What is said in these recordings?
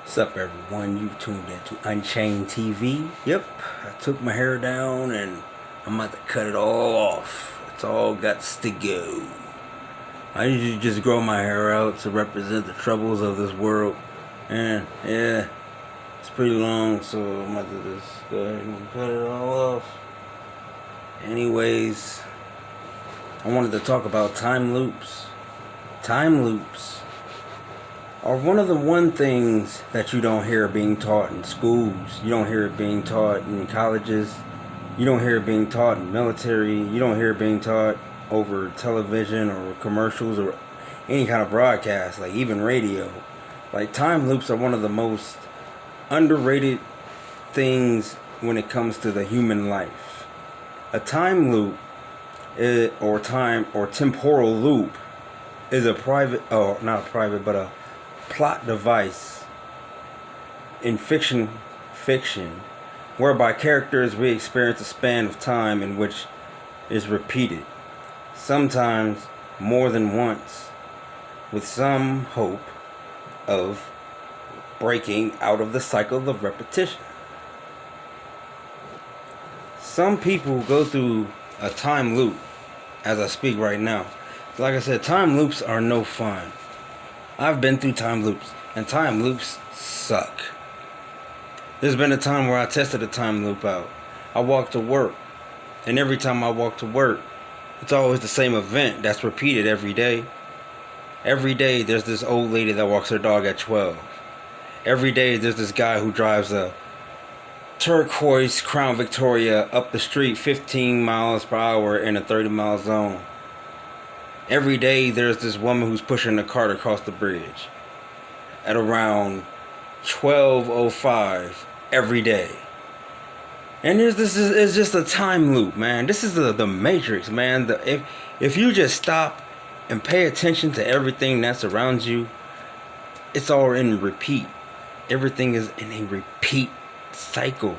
What's up, everyone? You tuned into Unchained TV. Yep, I took my hair down and I'm about to cut it all off. It's all got to go. I usually just grow my hair out to represent the troubles of this world. And yeah, it's pretty long, so I'm about to just go ahead and cut it all off. Anyways, I wanted to talk about time loops. Time loops are one of the one things that you don't hear being taught in schools. You don't hear it being taught in colleges. You don't hear it being taught in military. You don't hear it being taught over television or commercials or any kind of broadcast, like even radio. Like, time loops are one of the most underrated things when it comes to the human life. A time loop or temporal loop is a not a plot device in fiction, whereby characters we experience a span of time in which is repeated, sometimes more than once, with some hope of breaking out of the cycle of repetition. Some people go through a time loop as I speak right now. Like I said, time loops are no fun. I've been through time loops, and time loops suck. There's been a time where I tested a time loop out. I walk to work, and every time I walk to work, it's always the same event that's repeated every day. Every day there's this old lady that walks her dog at 12. Every day there's this guy who drives a turquoise Crown Victoria up the street 15 miles per hour in a 30-mile zone. Every day there's this woman who's pushing a cart across the bridge at around 12:05 every day. And it's just a time loop, man. This is the Matrix, man. If you just stop and pay attention to everything that's around you, it's all in repeat. Everything is in a repeat cycle.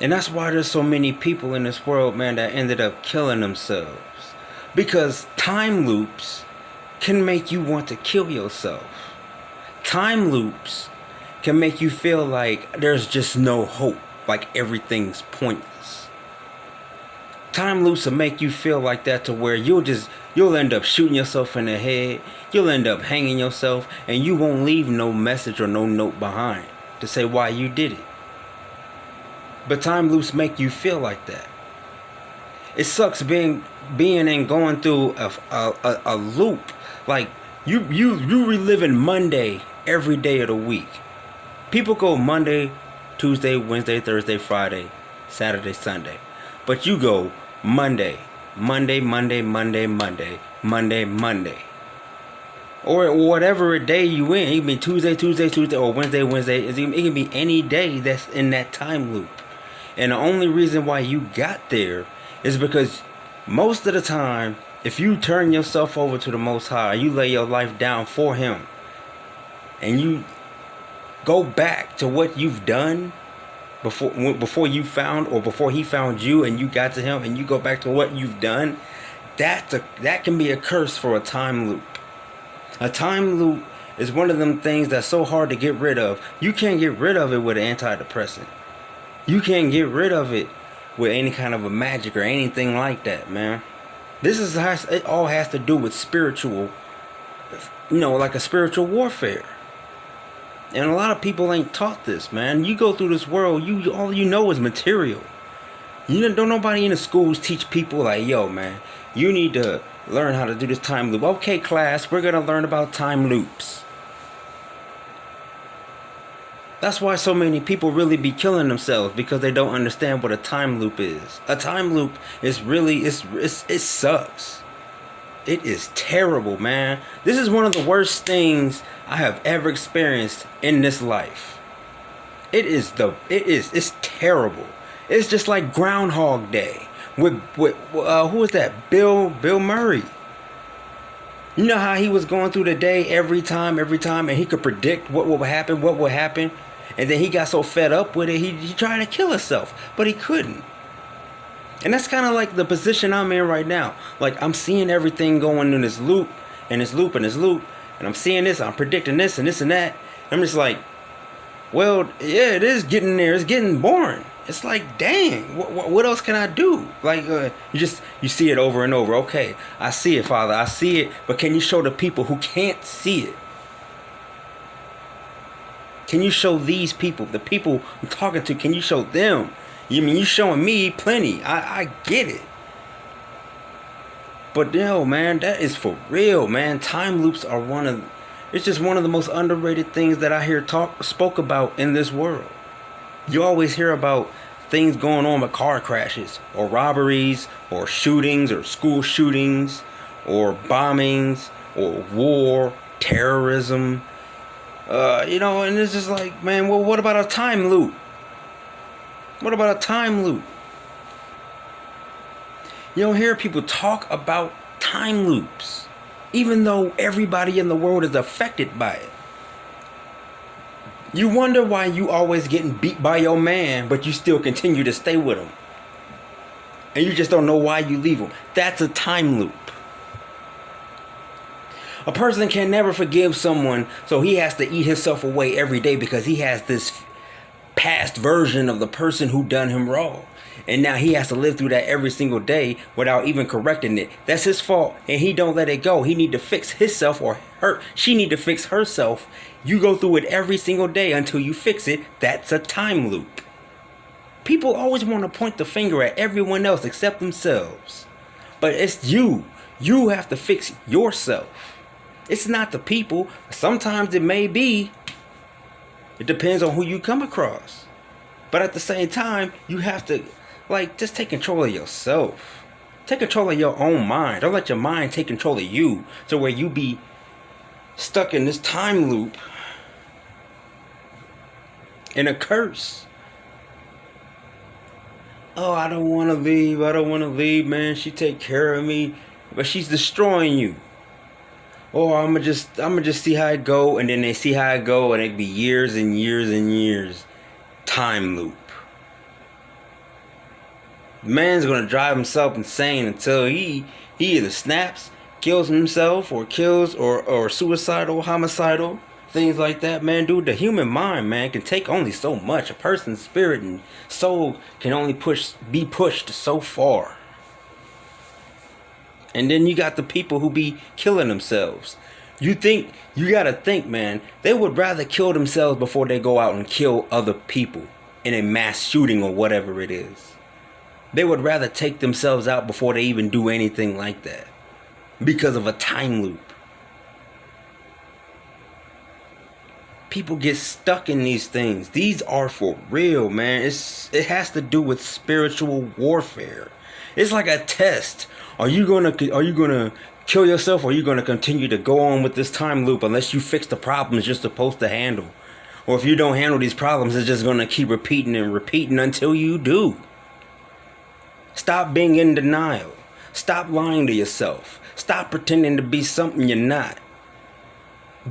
And that's why there's so many people in this world, man, that ended up killing themselves. Because time loops can make you want to kill yourself. Time loops can make you feel like there's just no hope, like everything's pointless. Time loops will make you feel like that to where you'll end up shooting yourself in the head, you'll end up hanging yourself, and you won't leave no message or no note behind to say why you did it. But time loops make you feel like that. It sucks being and going through a loop. Like, you reliving Monday every day of the week. People go Monday, Tuesday, Wednesday, Thursday, Friday, Saturday, Sunday. But you go Monday. Or whatever day you in. It can be Tuesday, or Wednesday. It can be any day that's in that time loop. And the only reason why you got there is because most of the time, if you turn yourself over to the Most High, you lay your life down for Him, and you go back to what you've done before you found, or before He found you and you got to Him, and you go back to what you've done, that can be a curse for a time loop. A time loop is one of them things that's so hard to get rid of. You can't get rid of it with an antidepressant. You can't get rid of it with any kind of a magic or anything like that, man. It all has to do with spiritual, like a spiritual warfare. And a lot of people ain't taught this, man. You go through this world, all you know is material. Don't nobody in the schools teach people like, yo, man, you need to learn how to do this time loop. Okay, class, we're gonna learn about time loops. That's why so many people really be killing themselves, because they don't understand what a time loop is. A time loop is really, it sucks. It is terrible, man. This is one of the worst things I have ever experienced in this life. It's terrible. It's just like Groundhog Day with who was that? Bill Murray. You know how he was going through the day every time, and he could predict what would happen. And then he got so fed up with it, he tried to kill himself, but he couldn't. And that's kind of like the position I'm in right now. Like, I'm seeing everything going in this loop, and I'm seeing this, I'm predicting this and this and that, I'm just like, well, yeah, it is getting there. It's getting boring. It's like, dang, what else can I do? Like, you see it over and over. Okay, I see it, Father. I see it. But can you show the people who can't see it? Can you show these people, the people I'm talking to, can you show them? You mean you showing me plenty. I get it. But no, man, that is for real, man. Time loops are it's just one of the most underrated things that I hear spoke about in this world. You always hear about things going on with car crashes or robberies or shootings or school shootings or bombings or war, terrorism. And it's just like, man, well, what about a time loop? What about a time loop? You don't hear people talk about time loops, even though everybody in the world is affected by it. You wonder why you always getting beat by your man, but you still continue to stay with him. And you just don't know why you leave him. That's a time loop. A person can never forgive someone, so he has to eat himself away every day because he has this past version of the person who done him wrong. And now he has to live through that every single day without even correcting it. That's his fault, and he don't let it go. He need to fix himself, or her. She need to fix herself. You go through it every single day until you fix it. That's a time loop. People always want to point the finger at everyone else except themselves. But it's you. You have to fix yourself. It's not the people. Sometimes it may be. It depends on who you come across. But at the same time, you have to, just take control of yourself. Take control of your own mind. Don't let your mind take control of you to where you be stuck in this time loop in a curse. Oh, I don't want to leave. I don't want to leave, man. She take care of me. But she's destroying you. Oh, I'm gonna just see how it go, and then they see how it go, and it be years and years and years. Time loop. Man's gonna drive himself insane until he either snaps, kills himself, or kills or suicidal, homicidal, things like that. Man, dude, the human mind, man, can take only so much. A person's spirit and soul can only be pushed so far. And then you got the people who be killing themselves. You gotta think, man, they would rather kill themselves before they go out and kill other people in a mass shooting or whatever it is. They would rather take themselves out before they even do anything like that. Because of a time loop. People get stuck in these things. These are for real, man. It has to do with spiritual warfare. It's like a test. Are you gonna kill yourself, or are you gonna continue to go on with this time loop unless you fix the problems you're supposed to handle? Or if you don't handle these problems, it's just gonna keep repeating and repeating until you do. Stop being in denial. Stop lying to yourself. Stop pretending to be something you're not.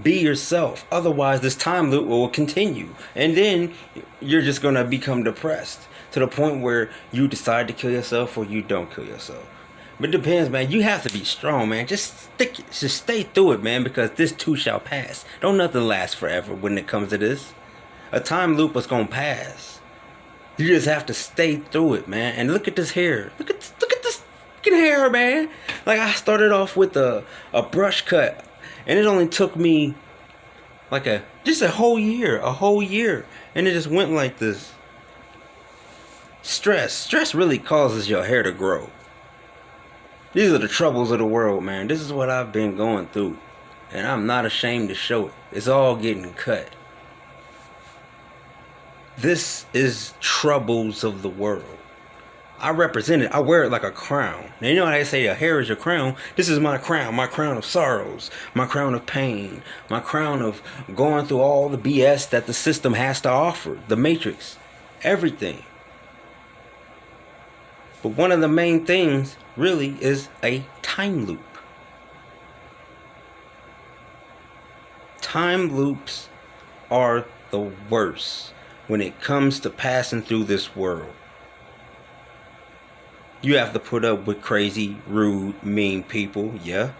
Be yourself. Otherwise, this time loop will continue. And then you're just gonna become depressed to the point where you decide to kill yourself or you don't kill yourself. But it depends, man. You have to be strong, man. Just stay through it, man, because this too shall pass. Don't nothing last forever when it comes to this. A time loop is gonna pass. You just have to stay through it, man. And look at this hair. Look at this fucking hair, man. Like, I started off with a brush cut, and it only took me just a whole year, and it just went like this. Stress really causes your hair to grow. These are the troubles of the world, man. This is what I've been going through, and I'm not ashamed to show it. It's all getting cut. This is troubles of the world. I represent it. I wear it like a crown. Now, you know how they say your hair is your crown? This is my crown of sorrows, my crown of pain, my crown of going through all the BS that the system has to offer, the matrix, everything. But one of the main things really is a time loop. Time loops are the worst when it comes to passing through this world. You have to put up with crazy, rude, mean people, yeah.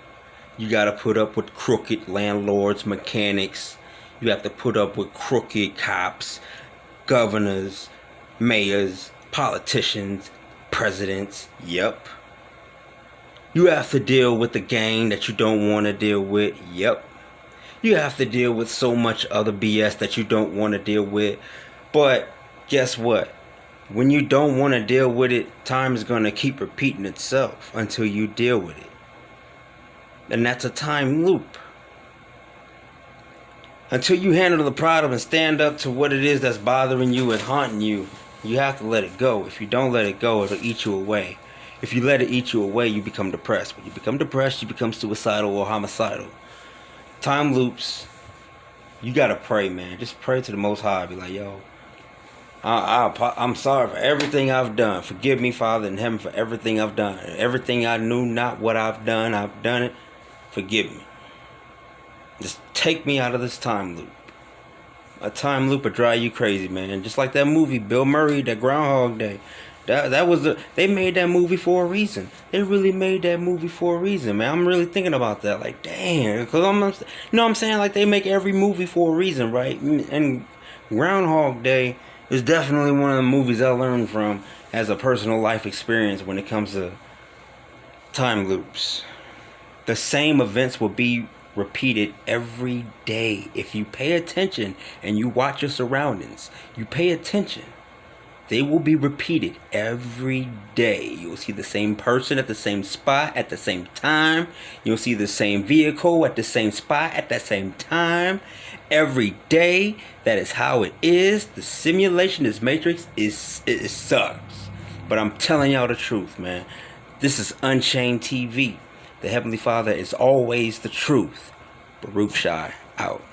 You gotta put up with crooked landlords, mechanics. You have to put up with crooked cops, governors, mayors, politicians, presidents. Yep. You have to deal with the gang that you don't want to deal with. Yep. You have to deal with so much other BS that you don't want to deal with. But guess what? When you don't want to deal with it, time is going to keep repeating itself until you deal with it. And that's a time loop. Until you handle the problem and stand up to what it is that's bothering you and haunting you, you have to let it go. If you don't let it go, it'll eat you away. If you let it eat you away, you become depressed. When you become depressed, you become suicidal or homicidal. Time loops. You gotta pray, man. Just pray to the Most High. Be like, yo, I'm sorry for everything I've done. Forgive me, Father in heaven, for everything I've done. Everything I knew not what I've done it. Forgive me. Just take me out of this time loop. A time loop will drive you crazy, man. Just like that movie, Bill Murray, that Groundhog Day. They made that movie for a reason. They really made that movie for a reason, man. I'm really thinking about that. Like, damn. Because I'm saying? Like, they make every movie for a reason, right? And Groundhog Day is definitely one of the movies I learned from as a personal life experience when it comes to time loops. The same events will be repeated every day. If you pay attention and you watch your surroundings, you pay attention, they will be repeated every day. You'll see the same person at the same spot at the same time. You'll see the same vehicle at the same spot at that same time. Every day. That is how it is. The simulation, this matrix, it sucks. But I'm telling y'all the truth, man. This is Unchained TV. The Heavenly Father is always the truth. Baruch Shai out.